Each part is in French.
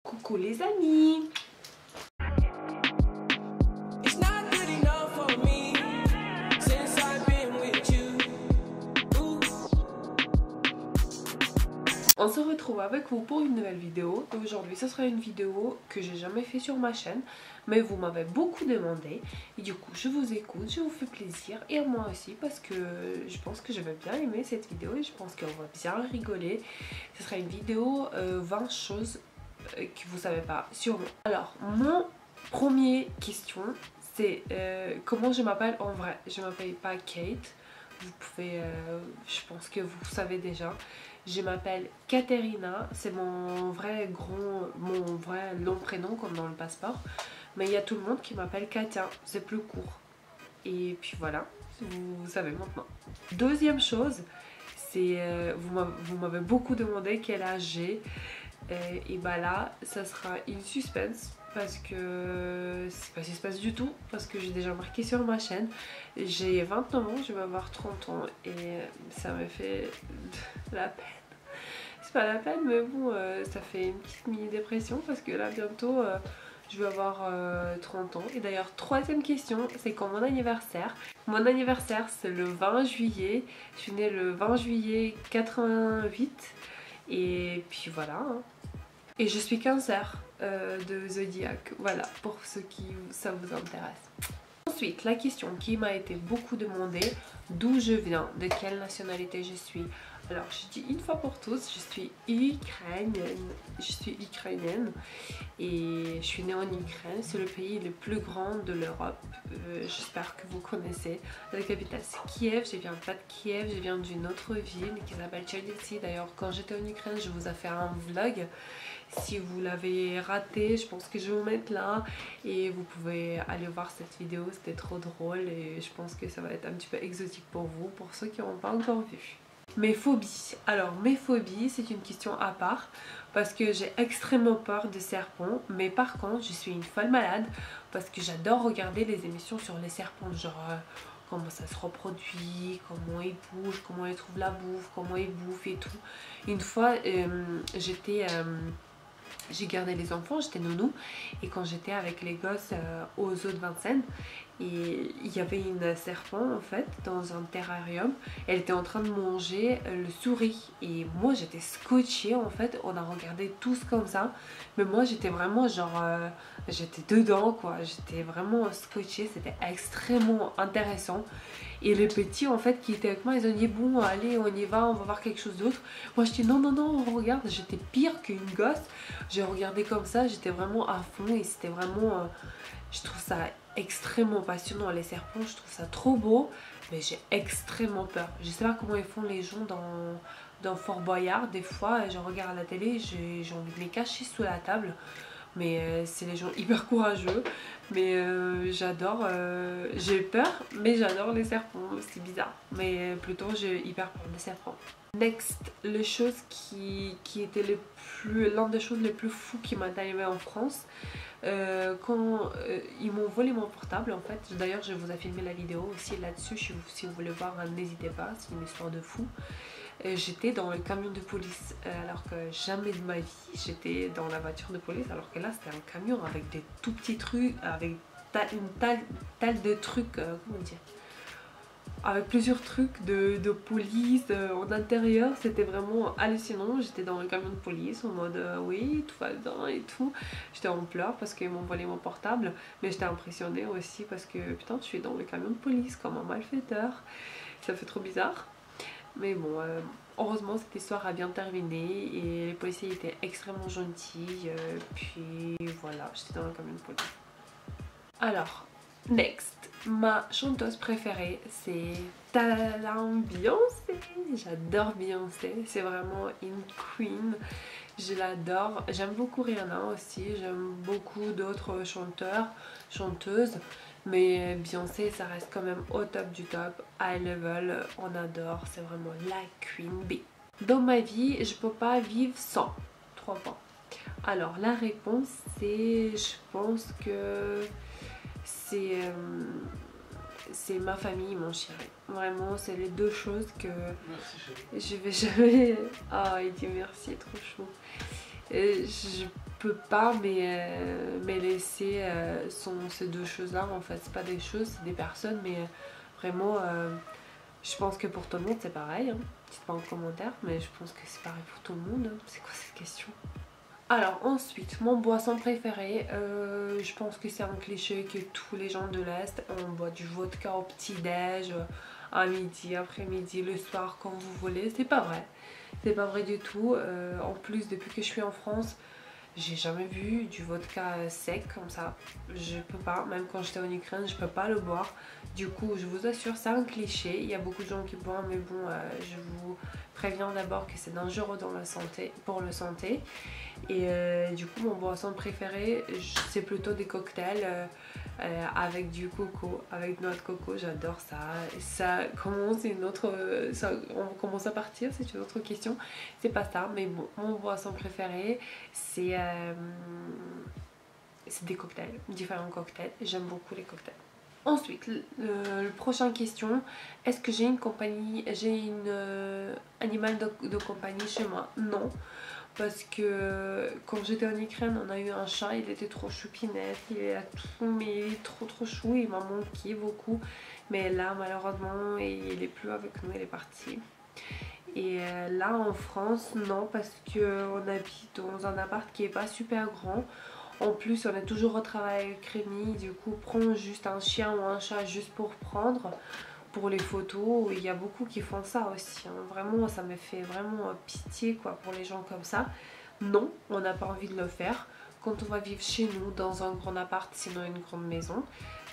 Coucou les amis. On se retrouve avec vous pour une nouvelle vidéo. Aujourd'hui ce sera une vidéo que j'ai jamais fait sur ma chaîne, mais vous m'avez beaucoup demandé et du coup je vous écoute, je vous fais plaisir et à moi aussi parce que je pense que je vais bien aimer cette vidéo et je pense qu'on va bien rigoler. Ce sera une vidéo 20 choses que vous savez pas sur moi. Alors mon premier question c'est comment je m'appelle en vrai. Je m'appelle pas Kate, vous pouvez, je pense que vous savez déjà. Je m'appelle Katerina, c'est mon vrai long prénom comme dans le passeport. Mais il y a tout le monde qui m'appelle Katia, c'est plus court. Et puis voilà, vous savez maintenant. Deuxième chose, c'est vous m'avez beaucoup demandé quel âge j'ai. Et bah là, ça sera une suspense parce que c'est pas suspense du tout parce que j'ai déjà marqué sur ma chaîne. J'ai 29 ans, je vais avoir 30 ans et ça me fait la peine. C'est pas la peine mais bon, ça fait une petite mini dépression parce que là bientôt je vais avoir 30 ans. Et d'ailleurs, troisième question, c'est quand mon anniversaire. Mon anniversaire c'est le 20 juillet, je suis née le 20 juillet 88 et puis voilà hein. Et je suis cancer de Zodiac, voilà, pour ceux qui ça vous intéresse. Ensuite, la question qui m'a été beaucoup demandée, d'où je viens, de quelle nationalité je suis. Alors, je dis une fois pour tous, je suis ukrainienne et je suis née en Ukraine, c'est le pays le plus grand de l'Europe, j'espère que vous connaissez. La capitale c'est Kiev, je viens pas de Kiev, je viens d'une autre ville qui s'appelle Tchernihiv. D'ailleurs, quand j'étais en Ukraine, je vous ai fait un vlog. Si vous l'avez raté, je pense que je vais vous mettre là et vous pouvez aller voir cette vidéo, c'était trop drôle et je pense que ça va être un petit peu exotique pour vous, pour ceux qui n'ont pas encore vu. Mes phobies. Alors mes phobies c'est une question à part parce que j'ai extrêmement peur de serpents, mais par contre je suis une folle malade parce que j'adore regarder les émissions sur les serpents, genre comment ça se reproduit, comment ils bougent, comment ils trouvent la bouffe, comment ils bouffent et tout. Une fois j'ai gardé les enfants, j'étais nounou et quand j'étais avec les gosses aux eaux de Vincennes et il y avait une serpent en fait dans un terrarium, elle était en train de manger le souris et moi j'étais scotchée en fait, on a regardé tous comme ça mais moi j'étais vraiment genre j'étais dedans quoi, j'étais vraiment scotchée, c'était extrêmement intéressant. Et les petits en fait qui étaient avec moi ils ont dit bon allez on y va, on va voir quelque chose d'autre. Moi je dis non non non on regarde, j'étais pire qu'une gosse. J'ai regardé comme ça, j'étais vraiment à fond et c'était vraiment je trouve ça extrêmement passionnant les serpents, je trouve ça trop beau. Mais j'ai extrêmement peur. Je sais pas comment ils font les gens dans Fort Boyard. Des fois je regarde à la télé, j'ai envie de les cacher sous la table. Mais c'est les gens hyper courageux. Mais j'adore, j'ai peur mais j'adore les serpents, c'est bizarre. Mais plutôt j'ai hyper peur des serpents. Next, les choses qui étaient l'une des choses les plus fous qui m'est arrivé en France. Quand ils m'ont volé mon portable en fait. D'ailleurs je vous ai filmé la vidéo aussi là-dessus, si vous voulez voir n'hésitez pas, c'est une histoire de fou. J'étais dans le camion de police alors que jamais de ma vie j'étais dans la voiture de police, alors que là c'était un camion avec des tout petits trucs, avec une talle de trucs, comment dire, avec plusieurs trucs de police en intérieur. C'était vraiment hallucinant. J'étais dans le camion de police en mode oui tout va bien et tout. J'étais en pleurs parce qu'ils m'ont volé mon portable, mais j'étais impressionnée aussi parce que putain je suis dans le camion de police comme un malfaiteur. Ça fait trop bizarre. Mais bon, heureusement cette histoire a bien terminé et les policiers étaient extrêmement gentils. Puis voilà, j'étais dans le camion de police. Alors, next, ma chanteuse préférée c'est Beyoncé. J'adore Beyoncé, c'est vraiment une queen. Je l'adore. J'aime beaucoup Rihanna aussi, j'aime beaucoup d'autres chanteurs, chanteuses. Mais Beyoncé ça reste quand même au top du top, high level, on adore, c'est vraiment la queen bee. Dans ma vie, je peux pas vivre sans 3 points. Alors la réponse c'est, je pense que c'est ma famille et mon chéri. Vraiment c'est les deux choses que je vais jamais... Ah il dit merci, trop chaud. peux pas mais laisser ces deux choses là en fait. C'est pas des choses, c'est des personnes, mais vraiment je pense que pour tout le monde c'est pareil, hein. Dites pas en commentaire, mais je pense que c'est pareil pour tout le monde, hein. C'est quoi cette question? Alors ensuite, mon boisson préférée, je pense que c'est un cliché que tous les gens de l'Est, on boit du vodka au petit-déj, à midi, après-midi, le soir, quand vous voulez. C'est pas vrai, c'est pas vrai du tout. En plus, depuis que je suis en France, j'ai jamais vu du vodka sec comme ça. Je peux pas, même quand j'étais en Ukraine, je peux pas le boire. Du coup, je vous assure, c'est un cliché. Il y a beaucoup de gens qui boivent, mais bon, je vous préviens d'abord que c'est dangereux dans la santé, pour la santé. Et du coup, mon boisson préférée, c'est plutôt des cocktails avec du coco, avec noix de coco. J'adore ça. Et ça commence une autre, on commence à partir, c'est une autre question. C'est pas ça, mais bon, mon boisson préférée, c'est des cocktails, différents cocktails. J'aime beaucoup les cocktails. Ensuite, le prochaine question, est-ce que j'ai une compagnie, animal de compagnie chez moi? Non, parce que quand j'étais en Ukraine, on a eu un chat, il était trop choupinette, mais il est trop chou, il m'a manqué beaucoup. Mais là, malheureusement, il est plus avec nous, il est parti. Et là, en France, non, parce qu'on habite dans un appart qui est pas super grand. En plus, on est toujours au travail avec Rémi, du coup, prends juste un chien ou un chat juste pour prendre, pour les photos. Il y a beaucoup qui font ça aussi, hein. Vraiment, ça me fait vraiment pitié quoi pour les gens comme ça. Non, on n'a pas envie de le faire. Quand on va vivre chez nous, dans un grand appart, sinon une grande maison,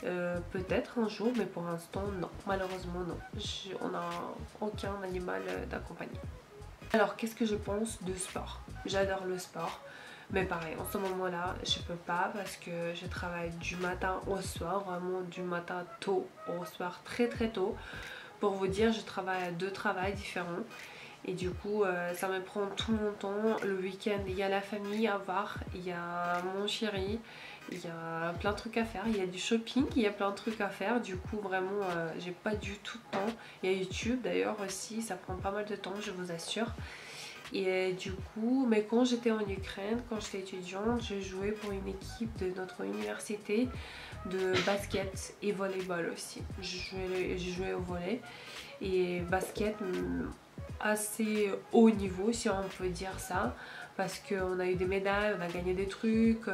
peut-être un jour, mais pour l'instant, non. Malheureusement, non. On n'a aucun animal d'accompagner. Alors, qu'est-ce que je pense de sport? J'adore le sport. Mais pareil, en ce moment là, je peux pas parce que je travaille du matin au soir, vraiment du matin tôt au soir très tôt. Pour vous dire, je travaille à 2 travails différents et du coup ça me prend tout mon temps. Le week-end, il y a la famille à voir, il y a mon chéri, il y a plein de trucs à faire, il y a du shopping, il y a plein de trucs à faire. Du coup vraiment j'ai pas du tout de temps. Il y a YouTube d'ailleurs aussi, ça prend pas mal de temps, je vous assure. Et du coup, mais quand j'étais en Ukraine, quand j'étais étudiante, je jouais pour une équipe de notre université de basket et volleyball aussi. Je jouais au volley et basket assez haut niveau si on peut dire ça, parce qu'on a eu des médailles, on a gagné des trucs.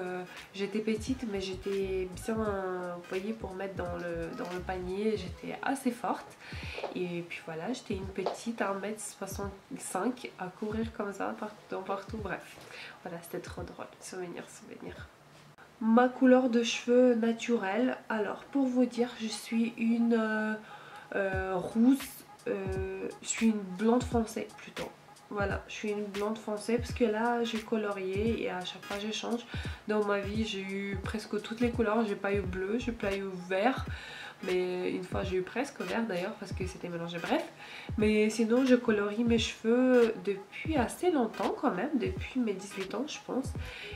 J'étais petite mais j'étais bien, vous voyez, pour mettre dans le panier, j'étais assez forte. Et puis voilà, j'étais une petite 1m65 à courir comme ça partout, bref. Voilà, c'était trop drôle, souvenir. Ma couleur de cheveux naturelle, alors pour vous dire, je suis une rousse, je suis une blonde foncée plutôt. Voilà, je suis une blonde foncée parce que là j'ai colorié et à chaque fois je change. Dans ma vie j'ai eu presque toutes les couleurs, j'ai pas eu bleu, j'ai pas eu vert. Mais une fois j'ai eu presque vert d'ailleurs parce que c'était mélangé, bref. Mais sinon je colorie mes cheveux depuis assez longtemps quand même, depuis mes 18 ans je pense.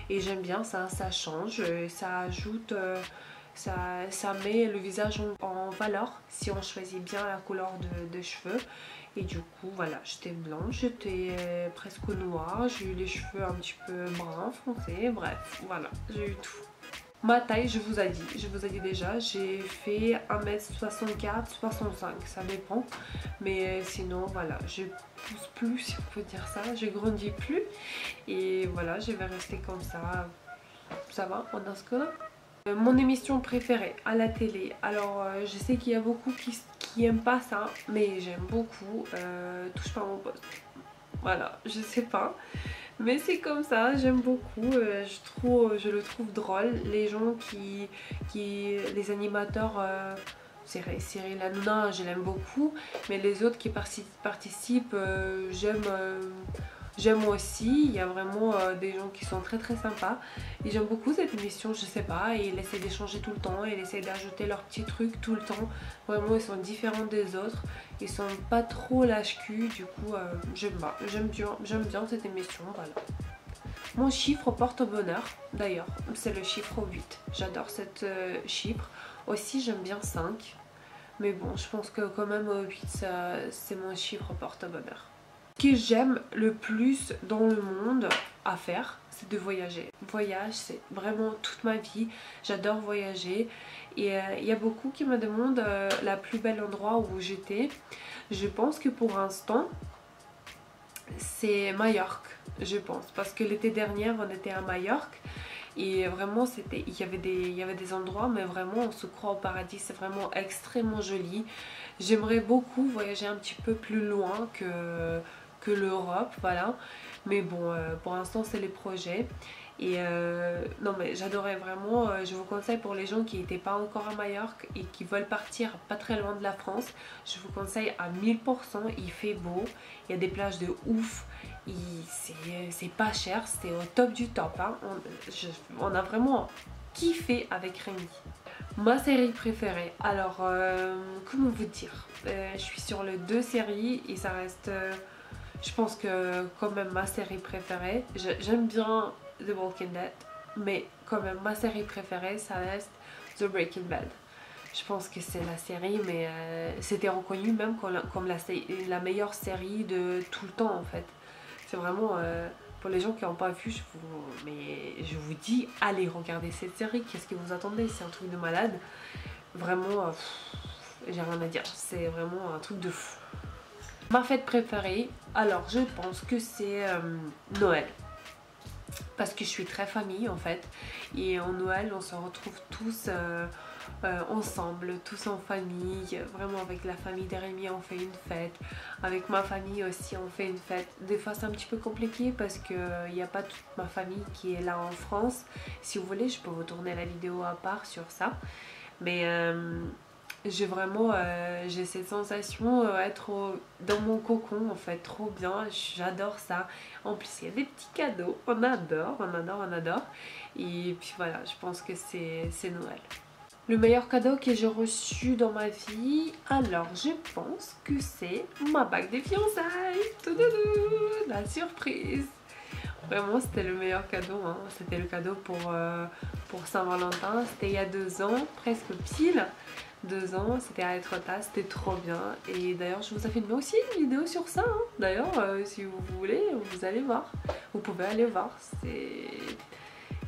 Et j'aime bien ça, ça change, ça ajoute, ça met le visage en valeur si on choisit bien la couleur de cheveux. Et du coup voilà, j'étais blanche, j'étais presque noire, j'ai eu les cheveux un petit peu bruns, foncés, bref, voilà, j'ai eu tout. Ma taille, je vous ai dit déjà, j'ai fait 1m64, 65, ça dépend. Mais sinon, voilà, je pousse plus, si on peut dire ça, je grandis plus. Et voilà, je vais rester comme ça. Ça va, on a ce qu'on a. Mon émission préférée à la télé, alors je sais qu'il y a beaucoup qui aiment pas ça, mais j'aime beaucoup. Touche pas à mon poste. Voilà, je sais pas. Mais c'est comme ça, j'aime beaucoup, je le trouve drôle. Les gens les animateurs, Cyril Hanouna, je l'aime beaucoup. Mais les autres qui participent, j'aime aussi. Il y a vraiment des gens qui sont très sympas. Et j'aime beaucoup cette émission, je sais pas. Et ils essaient d'échanger tout le temps, ils essaient d'ajouter leurs petits trucs tout le temps. Vraiment, ils sont différents des autres. Ils sont pas trop lâche-cul, du coup j'aime bien cette émission, voilà. Mon chiffre porte-bonheur, d'ailleurs, c'est le chiffre 8. J'adore cette chiffre. Aussi j'aime bien 5. Mais bon, je pense que quand même 8, c'est mon chiffre porte-bonheur. Ce que j'aime le plus dans le monde à faire, c'est de voyager. Voyage, c'est vraiment toute ma vie. J'adore voyager. Et il y a beaucoup qui me demandent la plus belle endroit où j'étais. Je pense que pour l'instant, c'est Majorque, je pense. Parce que l'été dernier, on était à Majorque. Et vraiment, il y avait des endroits, mais vraiment, on se croit au paradis. C'est vraiment extrêmement joli. J'aimerais beaucoup voyager un petit peu plus loin que l'Europe, voilà. Mais bon, pour l'instant, c'est les projets. Et non, mais j'adorais vraiment. Je vous conseille pour les gens qui n'étaient pas encore à Majorque et qui veulent partir pas très loin de la France. Je vous conseille à 1000%. Il fait beau. Il y a des plages de ouf. C'est pas cher. C'est au top du top. Hein. On a vraiment kiffé avec Rémi. Ma série préférée, alors comment vous dire, je suis sur les 2 séries et ça reste, je pense que quand même ma série préférée, j'aime bien The Walking Dead, mais quand même ma série préférée ça reste The Breaking Bad. Je pense que c'est la série, mais c'était reconnu même comme la meilleure série de tout le temps en fait. C'est vraiment... pour les gens qui n'ont pas vu, je vous dis, allez regarder cette série. Qu'est-ce que vous attendez? C'est un truc de malade. Vraiment, j'ai rien à dire. C'est vraiment un truc de fou. Ma fête préférée, alors je pense que c'est Noël. Parce que je suis très famille en fait. Et en Noël, on se retrouve tous ensemble, tous en famille. Vraiment avec la famille de Rémi, on fait une fête. Avec ma famille aussi, on fait une fête. Des fois, c'est un petit peu compliqué parce qu'il n'y a pas toute ma famille qui est là en France. Si vous voulez, je peux vous tourner la vidéo à part sur ça. Mais j'ai cette sensation être dans mon cocon en fait, trop bien, j'adore ça. En plus il y a des petits cadeaux, on adore, on adore, on adore. Et puis voilà, je pense que c'est Noël. Le meilleur cadeau que j'ai reçu dans ma vie, alors je pense que c'est ma bague des fiançailles. Toudoudou, la surprise. Vraiment c'était le meilleur cadeau, hein. C'était le cadeau pour Saint-Valentin, c'était il y a 2 ans, presque pile 2 ans, c'était à Etretat, c'était trop bien. Et d'ailleurs je vous ai filmé aussi une vidéo sur ça, hein. D'ailleurs si vous voulez, vous allez voir, vous pouvez aller voir,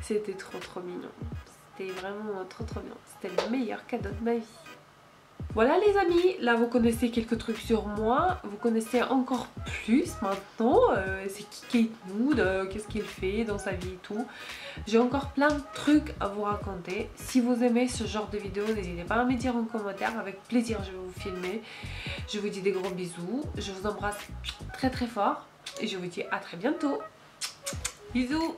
c'était trop mignon. C'était vraiment trop bien, c'était le meilleur cadeau de ma vie. Voilà les amis, là vous connaissez quelques trucs sur moi, vous connaissez encore plus maintenant, c'est qui Kate Mood, qu'est-ce qu'il fait dans sa vie et tout. J'ai encore plein de trucs à vous raconter. Si vous aimez ce genre de vidéo, n'hésitez pas à me dire en commentaire, avec plaisir je vais vous filmer. Je vous dis des gros bisous, je vous embrasse très fort et je vous dis à très bientôt. Bisous.